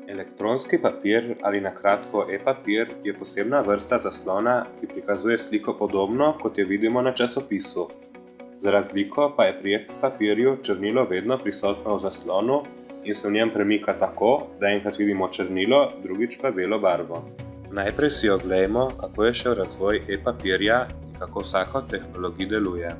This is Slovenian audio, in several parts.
Elektronski papir ali na kratko e-papir je posebna vrsta zaslona, ki prikazuje sliko podobno, kot jo vidimo na časopisu. Za razliko pa je pri e-papirju črnilo vedno prisotno v zaslonu in se v njem premika tako, da enkrat vidimo črnilo, drugič pa belo barvo. Najprej si oglejmo, kako je šel razvoj e-papirja in kako vsaka od tehnologij deluje.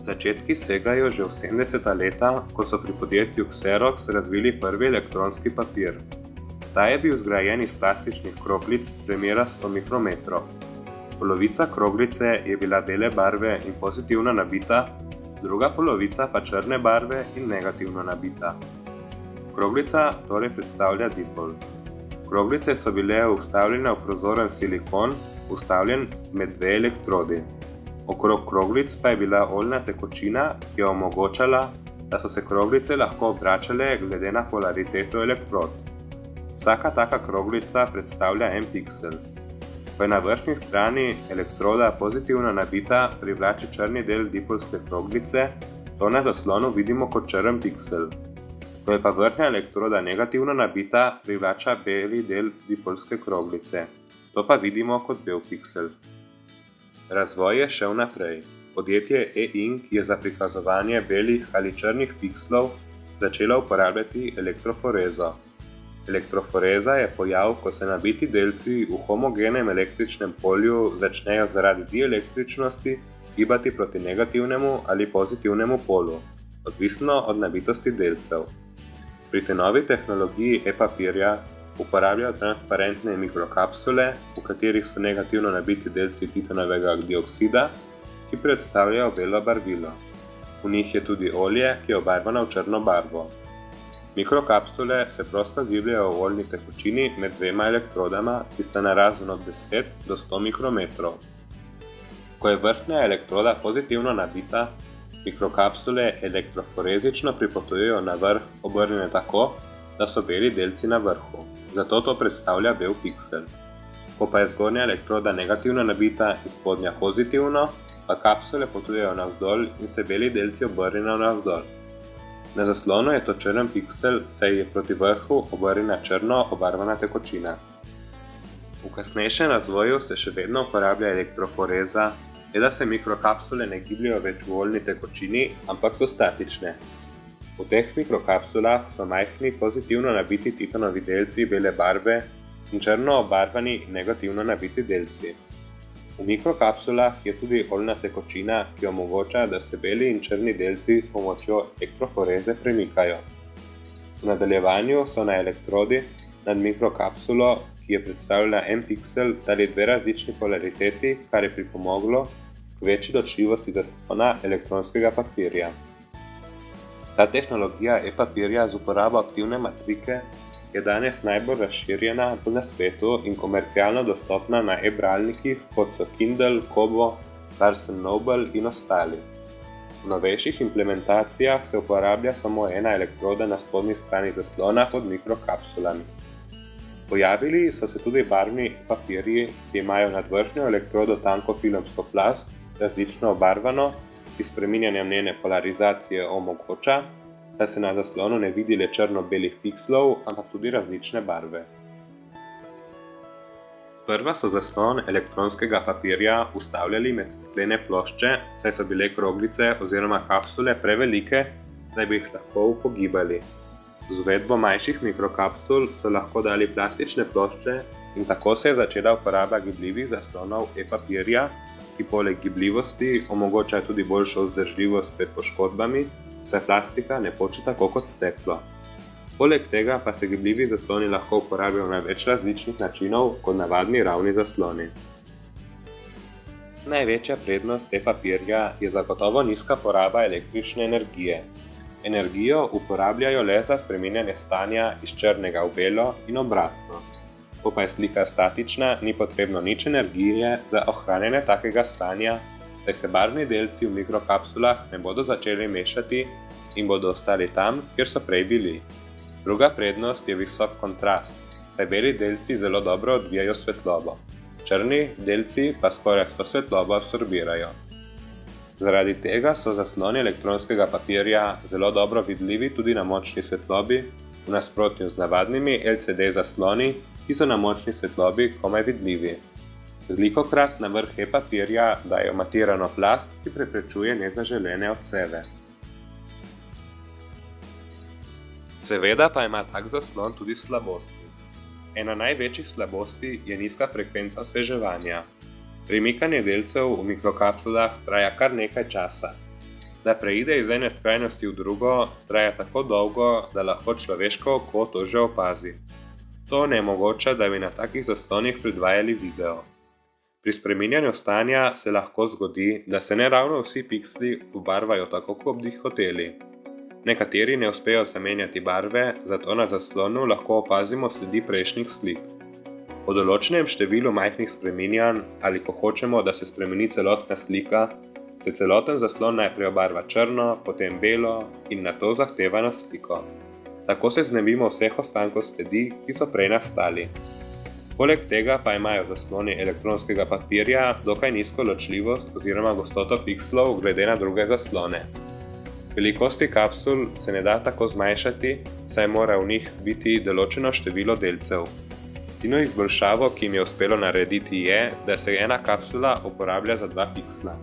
Začetki segajo že v 70. leta, ko so pri podjetju Xerox razvili prvi elektronski papir. Ta je bil zgrajen iz plastičnih kroglic premera 100 mikrometrov. Polovica kroglice je bila bele barve in pozitivno nabita, druga polovica pa črne barve in negativno nabita. Kroglica torej predstavlja dipol. Kroglice so bile vstavljene v prozoren silikon, vstavljen med dve elektrodi. Okrog kroglic pa je bila oljna tekočina, ki je omogočala, da so se kroglice lahko obračale glede na polariteto elektrod. Vsaka taka kroglica predstavlja en piksel. Ko je na vrhnji strani elektroda pozitivno nabita, privlači črni del dipolske kroglice, to na zaslonu vidimo kot črn piksel. Ko je pa vrhnja elektroda negativno nabita, privlača beli del dipolske kroglice. To pa vidimo kot bel piksel. Razvoj je šel naprej. Podjetje E-Ink je za prikazovanje belih ali črnih pikslov začelo uporabljati elektroforezo. Elektroforeza je pojav, ko se nabiti delci v homogenem električnem polju začnejo zaradi dielektričnosti gibati proti negativnemu ali pozitivnemu polu, odvisno od nabitosti delcev. Pri tej novi tehnologiji e-papirja uporabljajo transparentne mikrokapsule, v katerih so negativno nabiti delci titanovega dioksida, ki predstavljajo belo barvilo. V njih je tudi olje, ki je obarvano v črno barvo. Mikrokapsule se prosto gibljajo v oljni tekočini med dvema elektrodama, ki sta na razen od 10 do 100 mikrometrov. Ko je vrhnja elektroda pozitivno nabita, mikrokapsule elektroforezično pripotujejo na vrh obrnjene tako, da so beli delci na vrhu. Zato to predstavlja bel piksel. Ko pa je zgornja elektroda negativno nabita in spodnja pozitivno, pa kapsule potujejo navzdol in se beli delci obrnejo navzdol. Na zaslonu je to črn piksel, saj je proti vrhu obrnjena črno obarvana tekočina. V kasnejšem razvoju se še vedno uporablja elektroforeza, le da se mikrokapsule ne gibljajo več v oljni tekočini, ampak so statične. V teh mikrokapsulah so majhni pozitivno nabiti titanovi delci bele barve in črno obarvani in negativno nabiti delci. V mikrokapsulah je tudi oljna tekočina, ki omogoča, da se beli in črni delci s pomočjo elektroforeze premikajo. V nadaljevanju so na elektrodi nad mikrokapsulo, ki je predstavljala en piksel, dali dve različni polariteti, kar je pripomoglo k večji ločljivosti zaslona elektronskega papirja. Ta tehnologija e-papirja z uporabo aktivne matrike je danes najbolj razširjena na svetu in komercialno dostopna na e-bralnikih, kot so Kindle, Kobo, Barnes & Noble in ostali. V novejših implementacijah se uporablja samo ena elektroda na spodnji strani zaslona pod mikrokapsulami. Pojavili so se tudi barvni papirji, ki imajo nad vrhnjo elektrodo tanko filmsko plast, različno obarvano, ki s spreminjanjem njene polarizacije omogoča, da se na zaslonu ne vidi le črno-belih pikslov, ampak tudi različne barve. Sprva so zaslon elektronskega papirja vstavljali med steklene plošče, saj so bile kroglice oziroma kapsule prevelike, da bi jih lahko upogibali. Z uvedbo manjših mikrokapsul so lahko dali plastične plošče in tako se je začela uporaba gibljivih zaslonov e-papirja, ki poleg gibljivosti omogočajo tudi boljšo vzdržljivost pred poškodbami, saj plastika ne poče tako kot steklo. Poleg tega pa se gibljivi zasloni lahko uporabljajo na več različnih načinov kot navadni ravni zasloni. Največja prednost e-papirja je zagotovo nizka poraba električne energije. Energijo uporabljajo le za spreminjanje stanja iz črnega v belo in obratno. Ko pa je slika statična, ni potrebno nič energije za ohranjanje takega stanja, saj se barvni delci v mikrokapsulah ne bodo začeli mešati in bodo ostali tam, kjer so prej bili. Druga prednost je visok kontrast, saj beli delci zelo dobro odbijajo svetlobo. Črni delci pa skoraj vso svetlobo absorbirajo. Zaradi tega so zasloni elektronskega papirja zelo dobro vidljivi tudi na močni svetlobi, v nasprotju z navadnimi LCD zasloni, ki so na močni svetlobi komaj vidljivi. Velikokrat na vrh e-papirja dajo matirano plast, ki preprečuje nezaželene odseve. Seveda pa ima tak zaslon tudi slabosti. Ena največjih slabosti je nizka frekvenca osveževanja. Premikanje delcev v mikrokapsulah traja kar nekaj časa. Da preide iz ene skrajnosti v drugo, traja tako dolgo, da lahko človeško oko to že opazi. To onemogoča, da bi na takih zaslonih predvajali video. Pri spreminjanju stanja se lahko zgodi, da se ne ravno vsi piksli obarvajo tako, kot bi hoteli. Nekateri ne uspejo zamenjati barve, zato na zaslonu lahko opazimo sledi prejšnjih slik. Po določenem številu majhnih spreminjanj ali ko hočemo, da se spremeni celotna slika, se celoten zaslon najprej obarva črno, potem belo in nato zahteva na sliko. Tako se znebimo vseh ostankov sledi, ki so prej nastali. Poleg tega pa imajo zasloni elektronskega papirja dokaj nizko ločljivost oziroma gostoto pikslov glede na druge zaslone. Velikosti kapsul se ne da tako zmanjšati, saj mora v njih biti določeno število delcev. Edino izboljšavo, ki jim je uspelo narediti, je, da se ena kapsula uporablja za 2 piksla.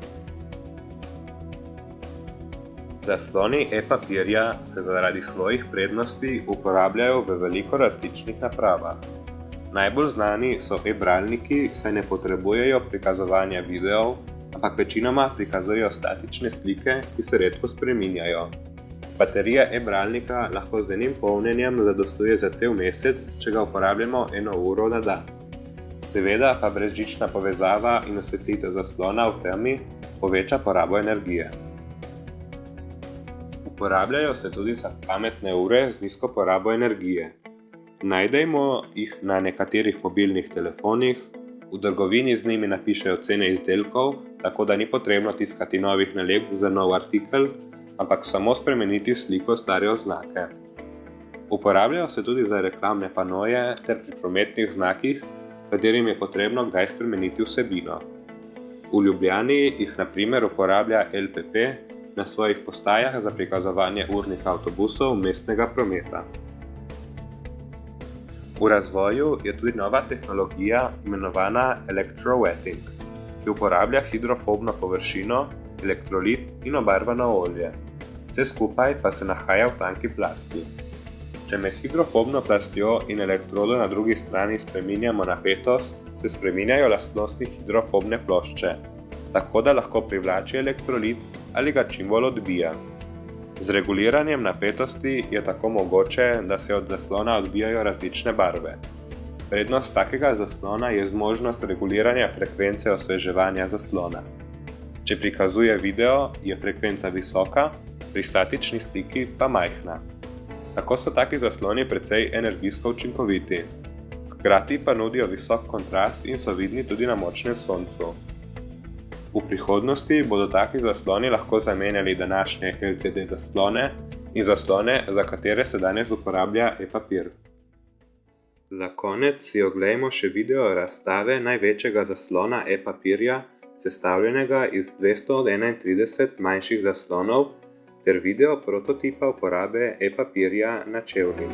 Zasloni e-papirja se zaradi svojih prednosti uporabljajo v veliko različnih napravah. Najbolj znani so e-bralniki, saj ne potrebujejo prikazovanja videov, ampak večinoma prikazujejo statične slike, ki se redko spreminjajo. Baterija e-bralnika lahko z enim polnjenjem zadostuje za cel mesec, če ga uporabljamo 1 uro na dan. Seveda pa brezžična povezava in osvetlitev zaslona v temi poveča porabo energije. Uporabljajo se tudi za pametne ure z nizko porabo energije. Najdemo jih na nekaterih mobilnih telefonih, v trgovini z njimi napišejo cene izdelkov, tako da ni potrebno tiskati novih nalepk za nov artikel, ampak samo spremeniti sliko stare oznake. Uporabljajo se tudi za reklamne panoje ter pri prometnih znakih, katerim je potrebno kdaj spremeniti vsebino. V Ljubljani jih na primer uporablja LPP na svojih postajah za prikazovanje urnih avtobusov mestnega prometa. V razvoju je tudi nova tehnologija imenovana electrowetting, ki uporablja hidrofobno površino, elektrolit in obarvano olje. Vse skupaj pa se nahaja v tanki plasti. Če med hidrofobno plastjo in elektrodo na drugi strani spreminjamo napetost, se spreminjajo lastnosti hidrofobne plošče, tako da lahko privlači elektrolit ali ga čim bolj odbija. Z reguliranjem napetosti je tako mogoče, da se od zaslona odbijajo različne barve. Prednost takega zaslona je zmožnost reguliranja frekvence osveževanja zaslona. Če prikazuje video, je frekvenca visoka, pri statični sliki pa majhna. Tako so taki zasloni precej energijsko učinkoviti. Hkrati pa nudijo visok kontrast in so vidni tudi na močnem soncu. V prihodnosti bodo taki zasloni lahko zamenjali današnje LCD zaslone in zaslone, za katere se danes uporablja e-papir. Za konec si oglejmo še video razstave največjega zaslona e-papirja, sestavljenega iz 231 manjših zaslonov, ter video prototipa uporabe e-papirja na čevlju.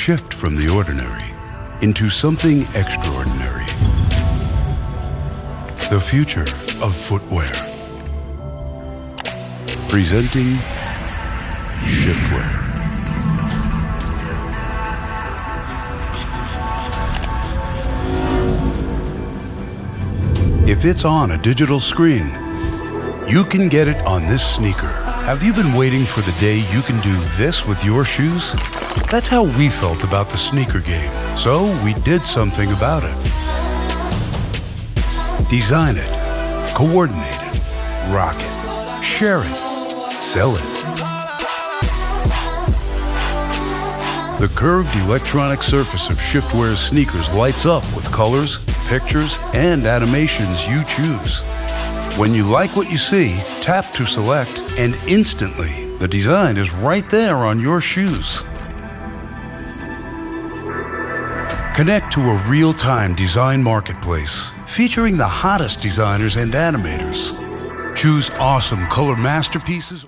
Shift from the ordinary into something extraordinary. The future of footwear. Presenting Shapewear. If it's on a digital screen, You can get it on this sneaker. Have you been waiting for the day you can do this with your shoes? That's how we felt about the sneaker game, so we did something about it. Design it, coordinate it, rock it, share it, sell it. The curved electronic surface of Shiftwear's sneakers lights up with colors, pictures, and animations you choose. When you like what you see, tap to select, and instantly, the design is right there on your shoes. Connect to a real-time design marketplace featuring the hottest designers and animators. Choose awesome color masterpieces